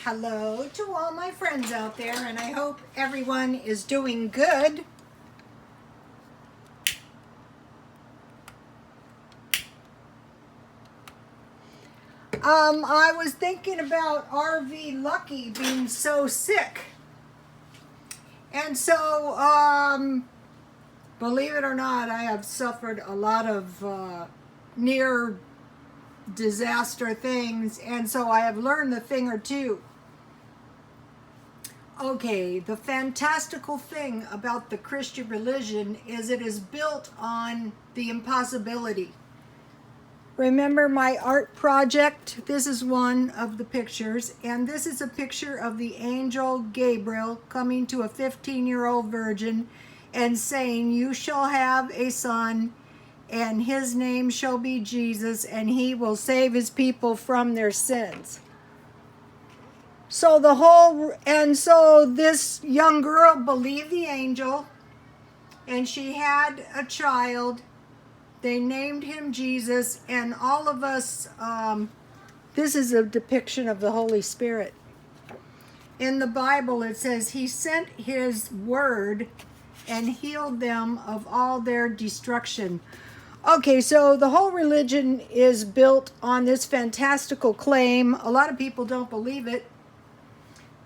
Hello to all my friends out there, and I hope everyone is doing good. I was thinking about RV Lucky being so sick. And so, believe it or not, I have suffered a lot of near disaster things, and so I have learned a thing or two. Okay, the fantastical thing about the Christian religion is it is built on the impossibility. Remember my art project? This is one of the pictures, and this is a picture of the angel Gabriel coming to a 15-year-old virgin and saying, "You shall have a son, and his name shall be Jesus, and he will save his people from their sins." So this young girl believed the angel, and she had a child. They named him Jesus, and all of us, this is a depiction of the Holy Spirit. In the Bible, it says he sent his word and healed them of all their destruction. Okay, so the whole religion is built on this fantastical claim. A lot of people don't believe it.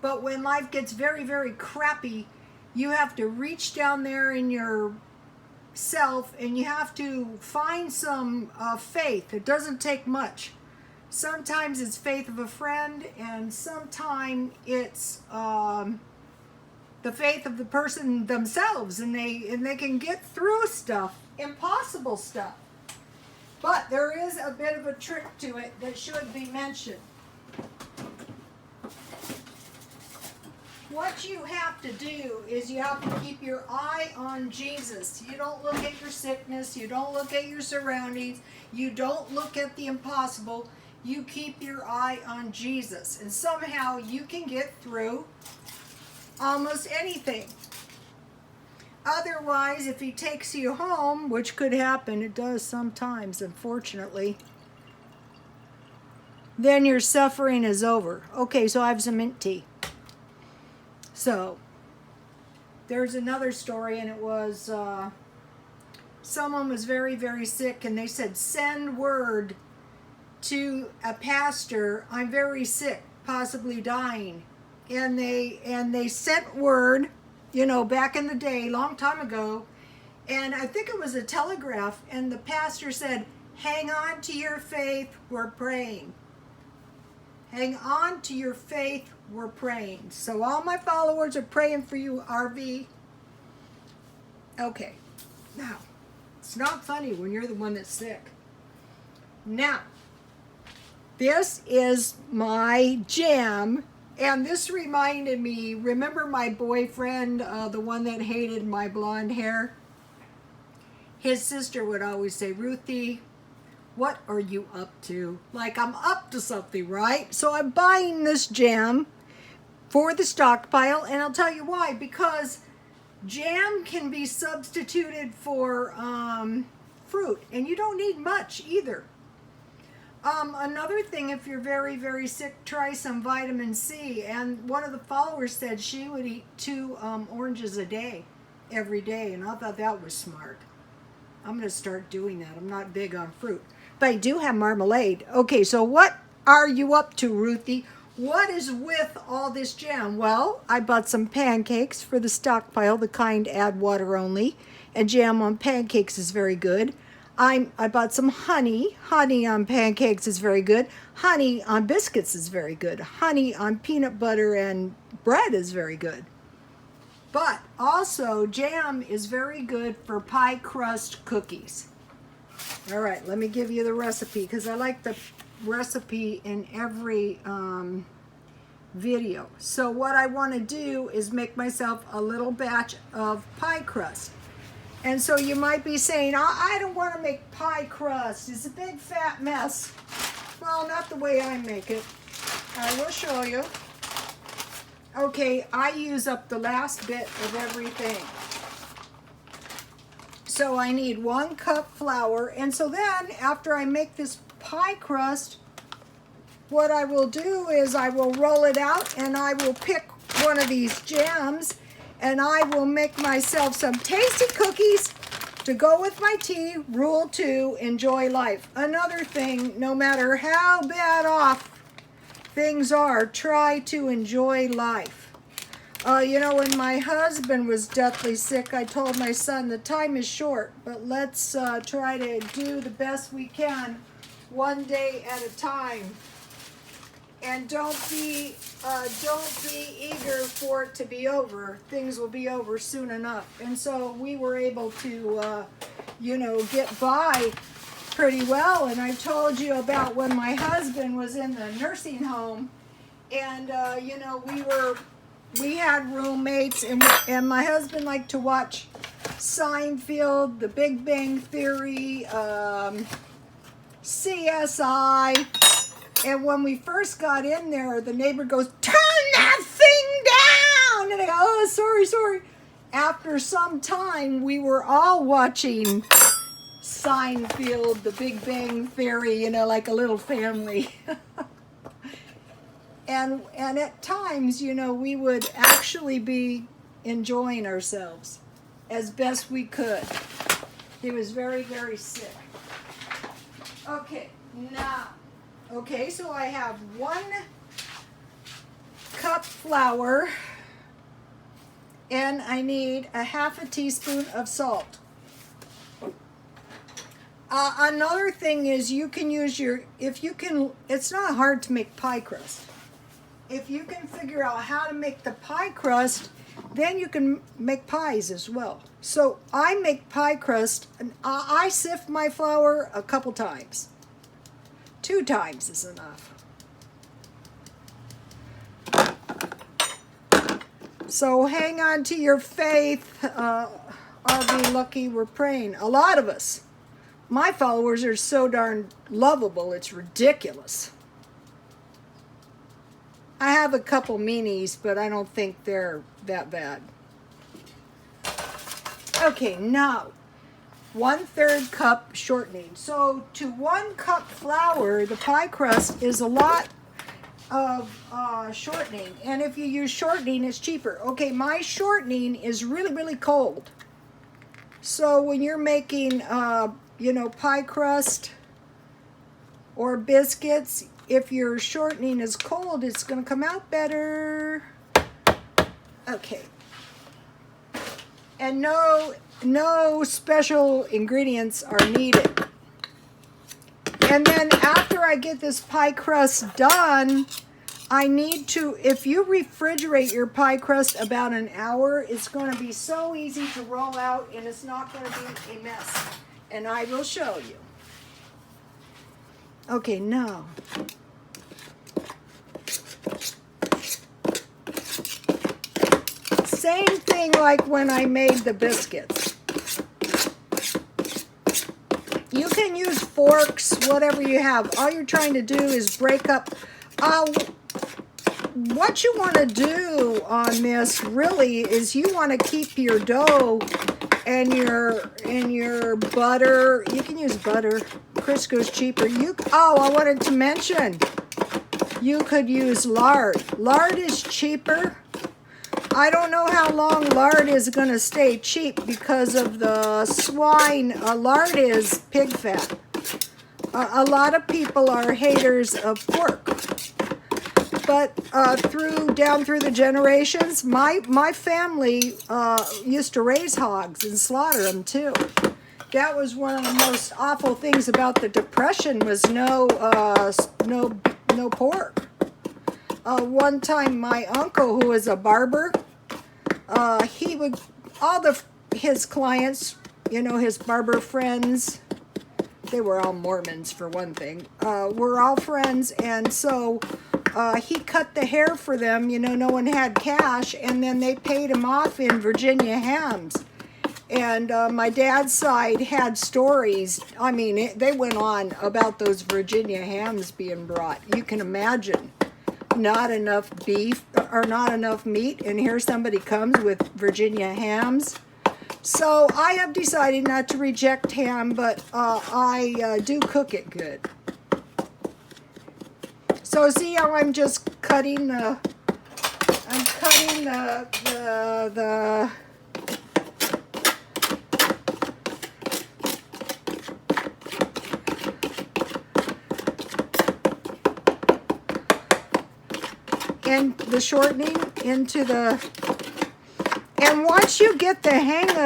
But when life gets very, very crappy, you have to reach down there in your self and you have to find some faith. It doesn't take much. Sometimes it's faith of a friend, and sometimes it's the faith of the person themselves, and they can get through stuff, impossible stuff. But there is a bit of a trick to it that should be mentioned. What you have to do is you have to keep your eye on Jesus. You don't look at your sickness. You don't look at your surroundings. You don't look at the impossible. You keep your eye on Jesus. And somehow you can get through almost anything. Otherwise, if he takes you home, which could happen, it does sometimes, unfortunately, then your suffering is over. Okay, so I have some mint tea. So, there's another story, and it was someone was very, very sick, and they said, "Send word to a pastor, I'm very sick, possibly dying." And they sent word, back in the day, long time ago, and I think it was a telegraph, and the pastor said, "Hang on to your faith, we're praying. Hang on to your faith, we're praying." So all my followers are praying for you, RV. Okay, now, it's not funny when you're the one that's sick. Now, this is my jam, and this reminded me, remember my boyfriend, the one that hated my blonde hair? His sister would always say, "Ruthie, what are you up to?" Like I'm up to something, right? So I'm buying this jam for the stockpile, and I'll tell you why. Because jam can be substituted for fruit, and you don't need much either. Another thing, if you're very, very sick, try some vitamin C. And one of the followers said she would eat 2 oranges a day, every day, and I thought that was smart. I'm going to start doing that. I'm not big on fruit, but I do have marmalade. Okay, so what are you up to, Ruthie? What is with all this jam? Well, I bought some pancakes for the stockpile, the kind add water only, and jam on pancakes is very good. I bought some honey. Honey on pancakes is very good. Honey on biscuits is very good. Honey on peanut butter and bread is very good. But also, jam is very good for pie crust cookies. All right, let me give you the recipe, because I like the recipe in every video. So what I want to do is make myself a little batch of pie crust. And so you might be saying, I don't want to make pie crust. It's a big fat mess. Well, not the way I make it. I will show you. Okay, I use up the last bit of everything. So I need 1 cup flour. And so then, after I make this pie crust, what I will do is I will roll it out and I will pick one of these jams and I will make myself some tasty cookies to go with my tea. Rule 2, enjoy life. Another thing, no matter how bad off things are, try to enjoy life. You know, when my husband was deathly sick, I told my son the time is short, but let's try to do the best we can one day at a time. And don't be eager for it to be over. Things will be over soon enough. And so we were able to, you know, get by pretty well. And I told you about when my husband was in the nursing home, and you know, we had roommates, and my husband liked to watch Seinfeld, The Big Bang Theory, CSI. And when we first got in there, the neighbor goes, "Turn that thing down!" And I go, "Oh, sorry." After some time, we were all watching Seinfeld, The Big Bang Theory, you know, like a little family. And at times, you know, we would actually be enjoying ourselves as best we could. He was very, very sick. Okay, now, okay, so I have 1 cup flour, and I need a half a teaspoon of salt. Another thing is you can use it's not hard to make pie crust. If you can figure out how to make the pie crust, then you can make pies as well. So I make pie crust, and I sift my flour a couple times. 2 times is enough. So hang on to your faith. I'll be lucky we're praying. A lot of us. My followers are so darn lovable, it's ridiculous. I have a couple meanies, but I don't think they're that bad. Okay, now 1/3 cup shortening. So to 1 cup flour, the pie crust is a lot of shortening. And if you use shortening, it's cheaper. Okay, my shortening is really, really cold. So when you're making, you know, pie crust or biscuits, if your shortening is cold, it's going to come out better. Okay. And no special ingredients are needed. And then after I get this pie crust done, I need to, if you refrigerate your pie crust about an hour, it's going to be so easy to roll out and it's not going to be a mess. And I will show you. Okay, now. Same thing like when I made the biscuits. You can use forks, whatever you have. All you're trying to do is break up. What you want to do on this really is you want to keep your dough and your butter. You can use butter. Crisco's cheaper. I wanted to mention, you could use lard. Lard is cheaper. I don't know how long lard is going to stay cheap because of the swine. Lard is pig fat. A lot of people are haters of pork. But down through the generations, my family used to raise hogs and slaughter them too. That was one of the most awful things about the Depression was no pork. One time, my uncle, who was a barber, he would his clients, you know, his barber friends. They were all Mormons for one thing. We're all friends, and so he cut the hair for them. You know, no one had cash, and then they paid him off in Virginia hams. And my dad's side had stories. I mean, they went on about those Virginia hams being brought. You can imagine. Not enough beef or not enough meat, and here somebody comes with Virginia hams. So I have decided not to reject ham, but I do cook it good. So see how I'm just cutting the, I'm cutting the and the shortening into the, and once you get the hang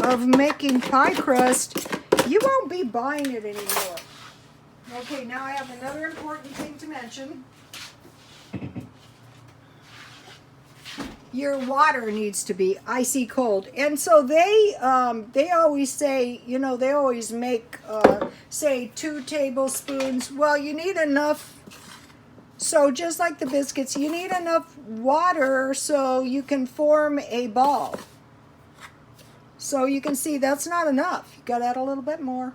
of making pie crust, you won't be buying it anymore. Okay, now I have another important thing to mention. Your water needs to be icy cold. And so they always say, you know, they always make, say 2 tablespoons. Well, you need enough. So just like the biscuits, you need enough water so you can form a ball. So you can see that's not enough. You got to add a little bit more.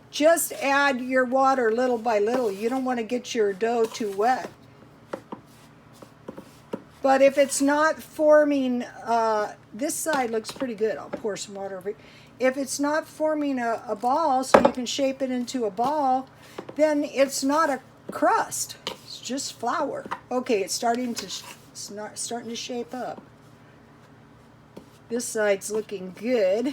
Just add your water little by little. You don't want to get your dough too wet. But if it's not forming, this side looks pretty good. I'll pour some water over it. If it's not forming a ball so you can shape it into a ball, then it's not a crust. It's just flour. Okay, it's starting to shape up. This side's looking good.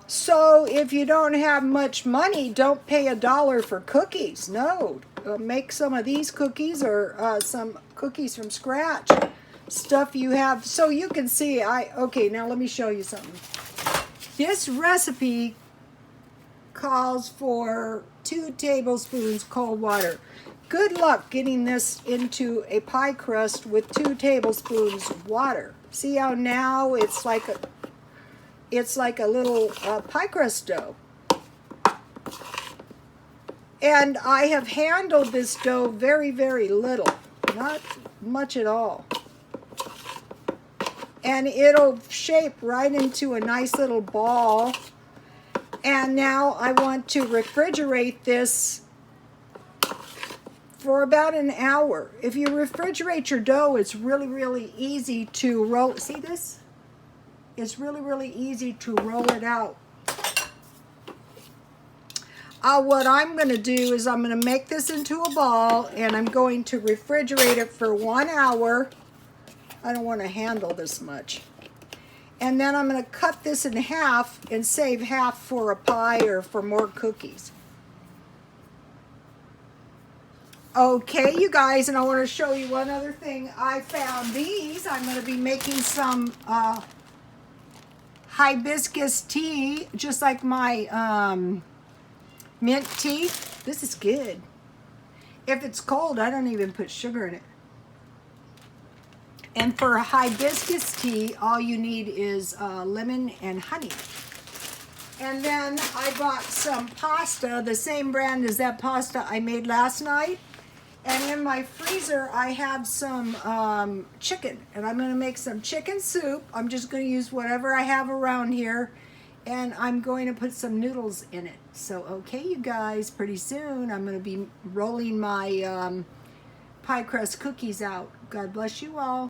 So if you don't have much money, don't pay $1 for cookies. No, make some of these cookies or some cookies from scratch. Stuff you have, so you can see. Okay, now let me show you something. This recipe calls for 2 tablespoons cold water. Good luck getting this into a pie crust with 2 tablespoons water. See how now it's like a little pie crust dough. And I have handled this dough very, very little. Not much at all. And it'll shape right into a nice little ball. And now I want to refrigerate this for about an hour. If you refrigerate your dough, it's really, really easy to roll. See this? It's really, really easy to roll it out. What I'm going to do is I'm going to make this into a ball, and I'm going to refrigerate it for 1 hour. I don't want to handle this much. And then I'm going to cut this in half and save half for a pie or for more cookies. Okay, you guys, and I want to show you one other thing. I found these. I'm going to be making some hibiscus tea, just like my mint tea. This is good. If it's cold, I don't even put sugar in it. And for hibiscus tea, all you need is lemon and honey. And then I bought some pasta, the same brand as that pasta I made last night. And in my freezer, I have some chicken. And I'm going to make some chicken soup. I'm just going to use whatever I have around here. And I'm going to put some noodles in it. So, okay, you guys, pretty soon I'm going to be rolling my pie crust cookies out. God bless you all.